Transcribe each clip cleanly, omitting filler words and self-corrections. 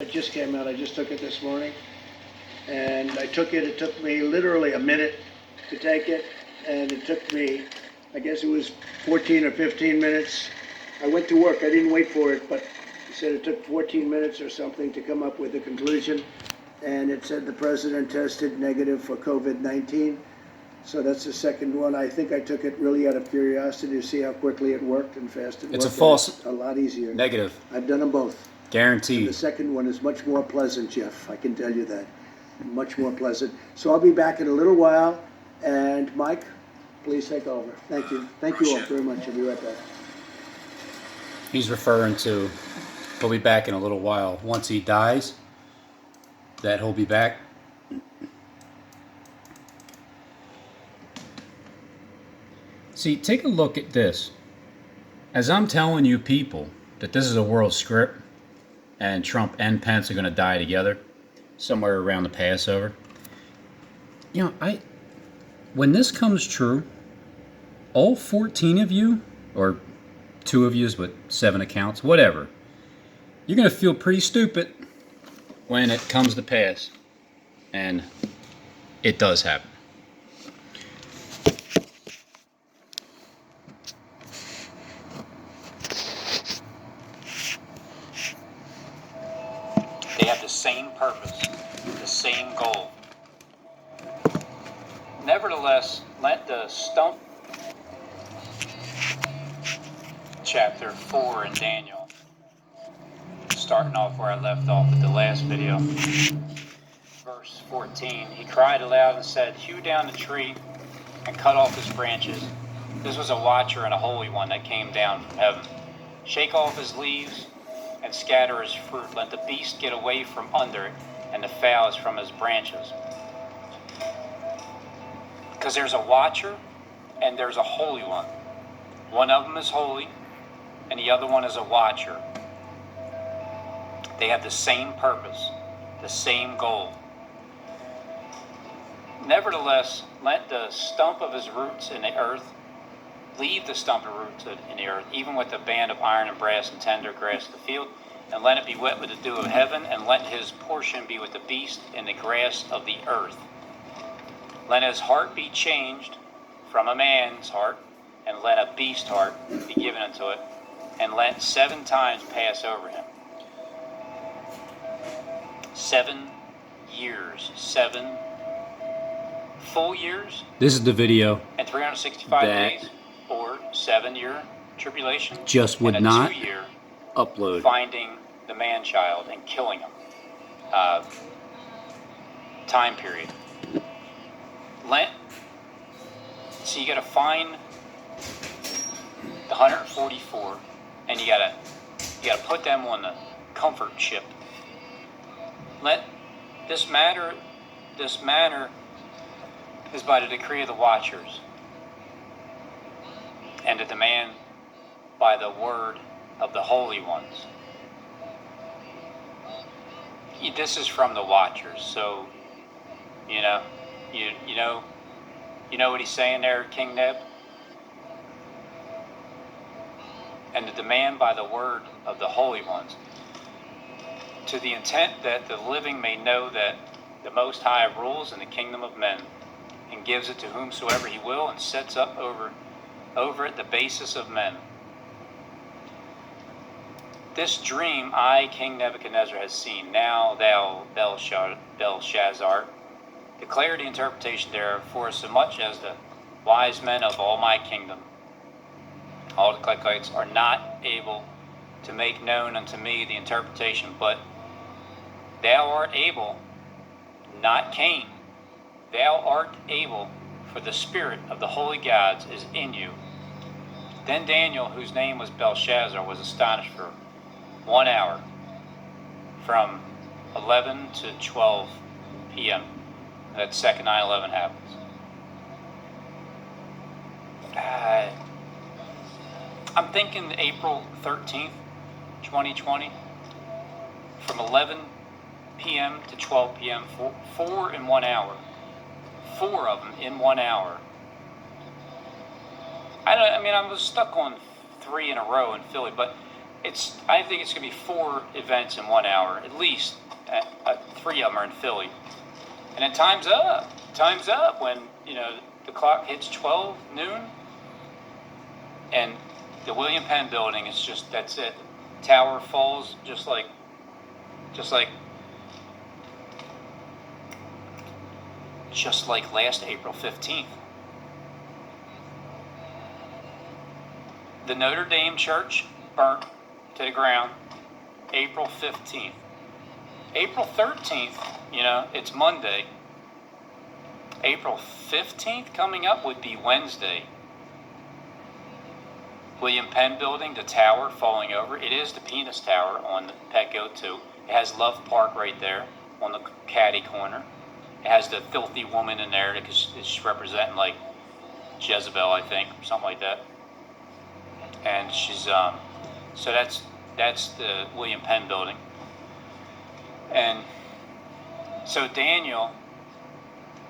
It just came out. I just took it this morning. And I took it. It took me literally a minute to take it. And it took me, I guess it was 14 or 15 minutes. I went to work. I didn't wait for it, but he said it took 14 minutes or something to come up with a conclusion. And it said the president tested negative for COVID-19. So that's the second one. I think I took it really out of curiosity to see how quickly it worked and fast it worked. It's a false a lot easier. Negative. I've done them both. Guaranteed. And the second one is much more pleasant, Jeff. I can tell you that. Much more pleasant. So I'll be back in a little while. And Mike, please take over. Thank you. Thank you all very much. I'll be right back. He's referring to he'll be back in a little while. Once he dies, that he'll be back. See, take a look at this. As I'm telling you people that this is a world script and Trump and Pence are going to die together somewhere around the Passover. You know, when this comes true, all 14 of you, or 2 of you with 7 accounts, whatever, you're going to feel pretty stupid when it comes to pass. And it does happen. They have the same purpose, the same goal. Nevertheless, let the stump, chapter 4 in Daniel, starting off where I left off with the last video. Verse 14, he cried aloud and said, hew down the tree and cut off its branches. This was a watcher and a holy one that came down from heaven. Shake off his leaves and scatter his fruit. Let the beast get away from under it, and the fowls from his branches. Because there's a watcher and there's a holy one. One of them is holy, and the other one is a watcher. They have the same purpose, the same goal. Nevertheless, let the stump of his roots in the earth, leave the stump of roots in the earth, even with the band of iron and brass and tender grass of the field, and let it be wet with the dew of heaven, and let his portion be with the beast in the grass of the earth. Let his heart be changed from a man's heart, and let a beast heart be given unto it, and let 7 times pass over him. 7 years, 7 full years. This is the video. And 365 days, or 7-year tribulation. Just would not 2-year upload. Finding the man-child and killing him. Time period. So you got to find the 144, and you got to put them on the comfort ship. Let this matter is by the decree of the watchers, and the demand by the word of the holy ones. This is from the watchers, so you know what he's saying there, King Neb? And the demand by the word of the holy ones, to the intent that the living may know that the Most High rules in the kingdom of men, and gives it to whomsoever he will, and sets up over it the basis of men. This dream I, King Nebuchadnezzar, has seen. Now thou, Belshazzar, declare the interpretation thereof, for so much as the wise men of all my kingdom, all the Klekites, are not able to make known unto me the interpretation, but thou art able, not Cain, thou art able, for the spirit of the holy gods is in you. Then Daniel, whose name was Belshazzar, was astonished for 1 hour, from 11 to 12 p.m. That second 9/11 happens. I'm thinking April 13th, 2020, from 11 p.m. to 12 p.m., four in 1 hour. 4 of them in 1 hour. I was stuck on 3 in a row in Philly, but I think it's going to be 4 events in 1 hour, at least. 3 of them are in Philly. And then time's up. Time's up when, the clock hits 12 noon. And the William Penn building is that's it. Tower falls just like last April 15th. The Notre Dame church burnt to the ground April 15th. April 13th, it's Monday. April 15th coming up would be Wednesday. William Penn building, the tower falling over. It is the Penis Tower on the Petco too. It has Love Park right there on the caddy corner. It has the filthy woman in there because it's representing like Jezebel, I think, or something like that. And she's so that's the William Penn building. And so Daniel,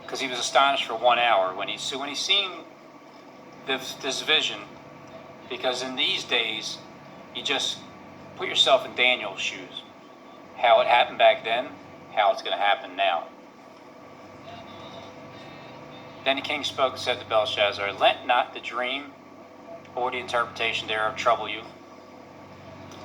because he was astonished for 1 hour when he seen this vision, because in these days you just put yourself in Daniel's shoes. How it happened back then, how it's going to happen now. Then the king spoke and said to Belshazzar, "Let not the dream or the interpretation thereof trouble you."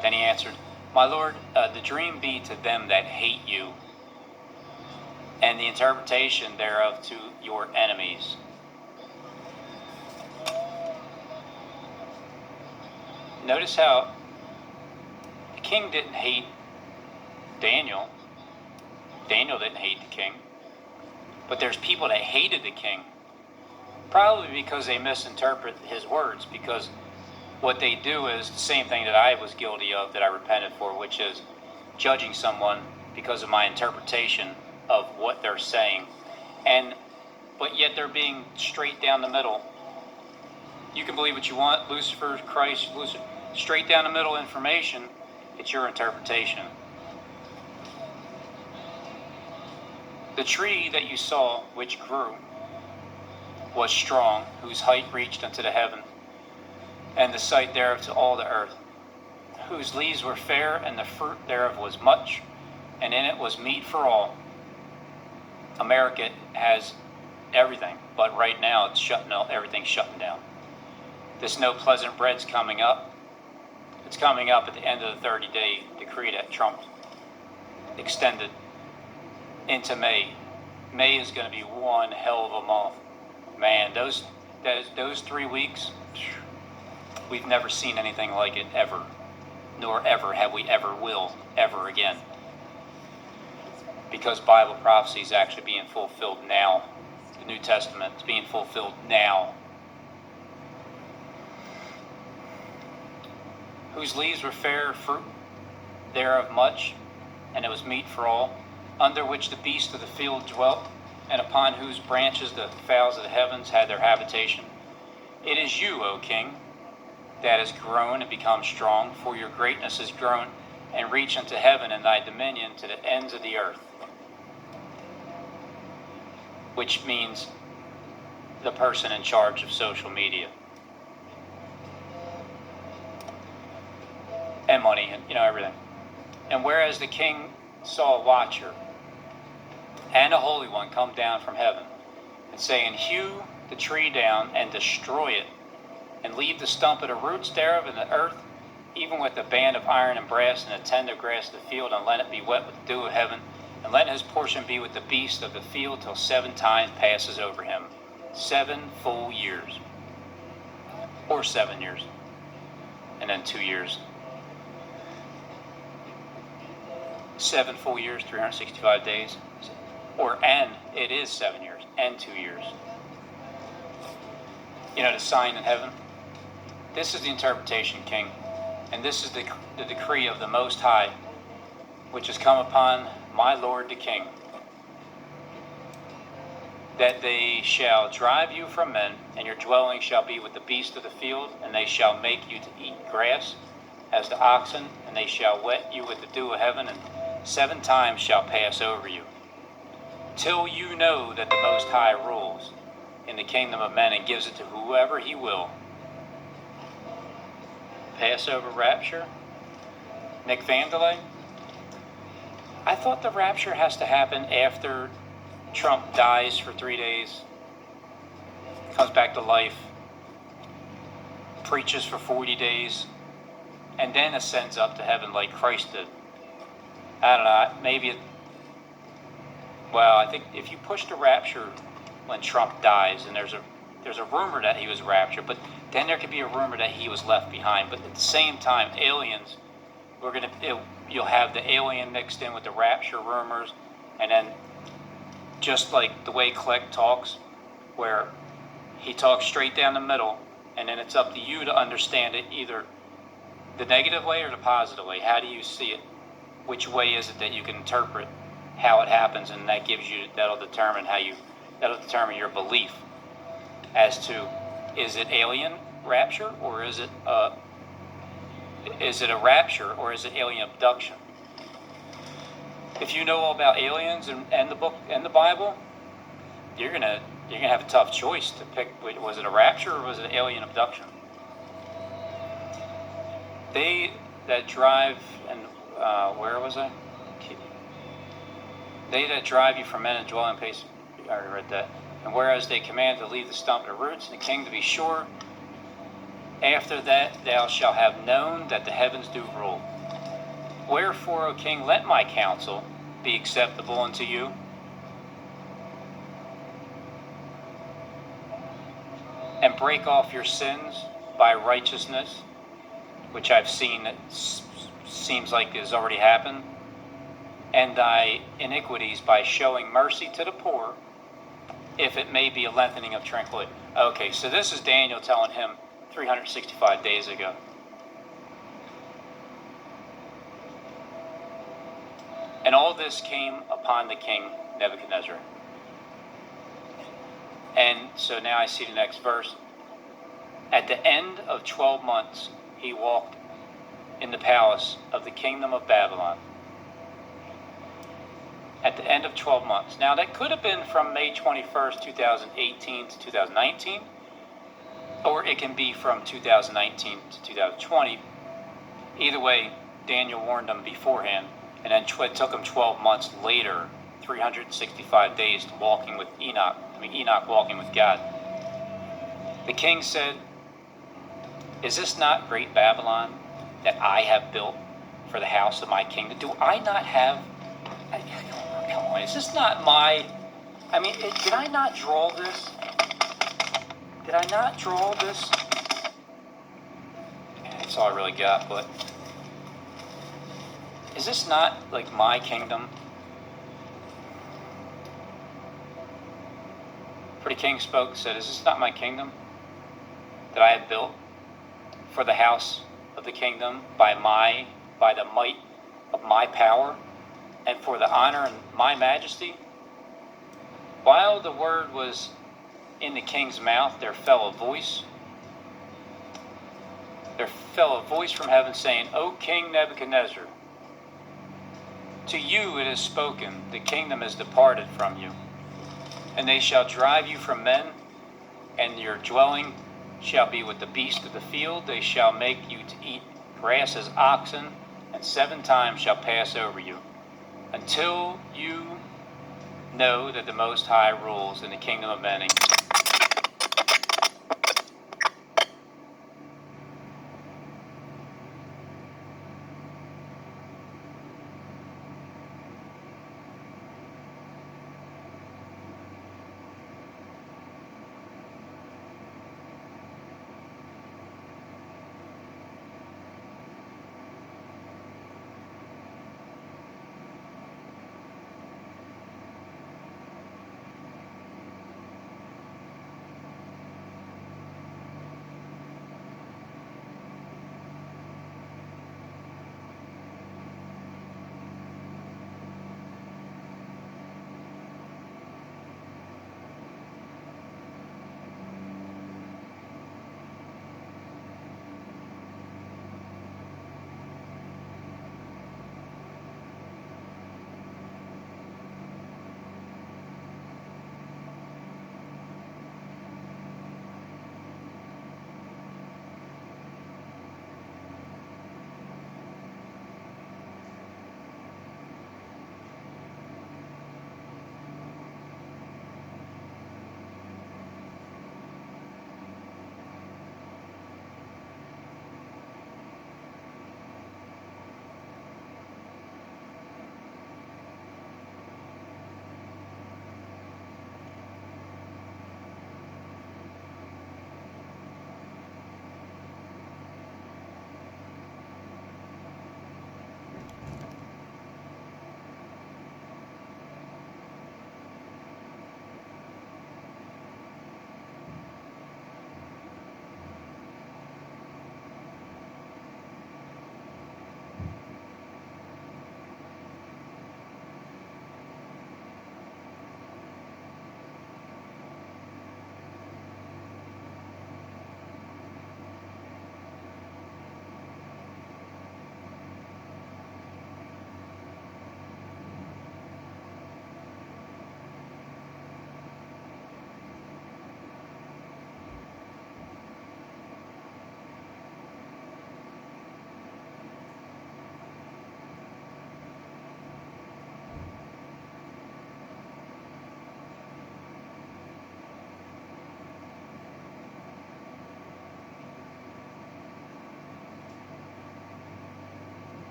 Then he answered, "My lord, the dream be to them that hate you, and the interpretation thereof to your enemies." Notice how the king didn't hate Daniel. Daniel didn't hate the king. But there's people that hated the king, probably because they misinterpret his words, because what they do is the same thing that I was guilty of, that I repented for, which is judging someone because of my interpretation of what they're saying. But yet they're being straight down the middle. You can believe what you want, Lucifer, Christ, Lucifer, straight down the middle information. It's your interpretation. The tree that you saw, which grew, was strong, whose height reached unto the heaven, and the sight thereof to all the earth, whose leaves were fair, and the fruit thereof was much, and in it was meat for all. America has everything, but right now everything's shutting down. This no pleasant bread's coming up. It's coming up at the end of the 30-day decree that Trump extended into May. May is going to be one hell of a month. Man, those 3 weeks, we've never seen anything like it ever, nor ever have we ever will, ever again. Because Bible prophecy is actually being fulfilled now. The New Testament is being fulfilled now. Whose leaves were fair, fruit thereof much, and it was meat for all, under which the beasts of the field dwelt, and upon whose branches the fowls of the heavens had their habitation. It is you, O king, that has grown and become strong, for your greatness is grown and reached unto heaven, and thy dominion to the ends of the earth. Which means the person in charge of social media. And money, and everything. And whereas the king saw a watcher and a holy one come down from heaven, and saying, "Hew the tree down and destroy it, and leave the stump of the roots thereof in the earth, even with the band of iron and brass and the tender grass of the field, and let it be wet with the dew of heaven, and let his portion be with the beasts of the field till 7 times passes over him." 7 full years. Or 7 years. And then 2 years. 7 full years, 365 days. And it is 7 years and 2 years. The sign in heaven. This is the interpretation, king. And this is the decree of the Most High, which has come upon my Lord the King, that they shall drive you from men, and your dwelling shall be with the beasts of the field, and they shall make you to eat grass as the oxen, and they shall wet you with the dew of heaven, and 7 times shall pass over you, till you know that the Most High rules in the kingdom of men and gives it to whoever he will. Passover rapture, Nick Vandelay. I thought the rapture has to happen after Trump dies for 3 days, comes back to life, preaches for 40 days, and then ascends up to heaven like Christ did. I don't know, maybe well, I think if you push the rapture when Trump dies, and there's a rumor that he was raptured, but then there could be a rumor that he was left behind. But at the same time, aliens, you'll have the alien mixed in with the rapture rumors, and then just like the way Click talks, where he talks straight down the middle, and then it's up to you to understand it either the negative way or the positive way. How do you see it? Which way is it that you can interpret how it happens, and that'll determine your belief as to, is it alien rapture, or is it a rapture, or is it alien abduction? If you know all about aliens and the book and the Bible, you're gonna have a tough choice to pick. Was it a rapture or was it alien abduction? They that drive and where was I? They that drive you from men and dwell in place. I already read that. And whereas they command to leave the stump of the roots, and the king to be sure, after that thou shalt have known that the heavens do rule. Wherefore, O king, let my counsel be acceptable unto you. And break off your sins by righteousness, which I've seen that seems like has already happened, and thy iniquities by showing mercy to the poor, if it may be a lengthening of tranquility. Okay, so this is Daniel telling him 365 days ago. And all this came upon the king Nebuchadnezzar. And so now I see the next verse. At the end of 12 months, he walked in the palace of the kingdom of Babylon. At the end of 12 months. Now that could have been from May 21st, 2018 to 2019, or it can be from 2019 to 2020. Either way, Daniel warned them beforehand, and then it took him 12 months later, 365 days to walking with Enoch walking with God. The king said, is this not great Babylon that I have built for the house of my kingdom? Do I not have... Come on, is this not my... did I not draw this? Did I not draw this? That's all I really got, but... Is this not, like, my kingdom? For the king spoke, said, is this not my kingdom that I have built for the house of the kingdom by the might of my power, and for the honor and my majesty? While the word was in the king's mouth, there fell a voice from heaven saying, O King Nebuchadnezzar, to you it is spoken, the kingdom is departed from you, and they shall drive you from men, and your dwelling shall be with the beasts of the field. They shall make you to eat grass as oxen, and 7 times shall pass over you, until you know that the Most High rules in the kingdom of men.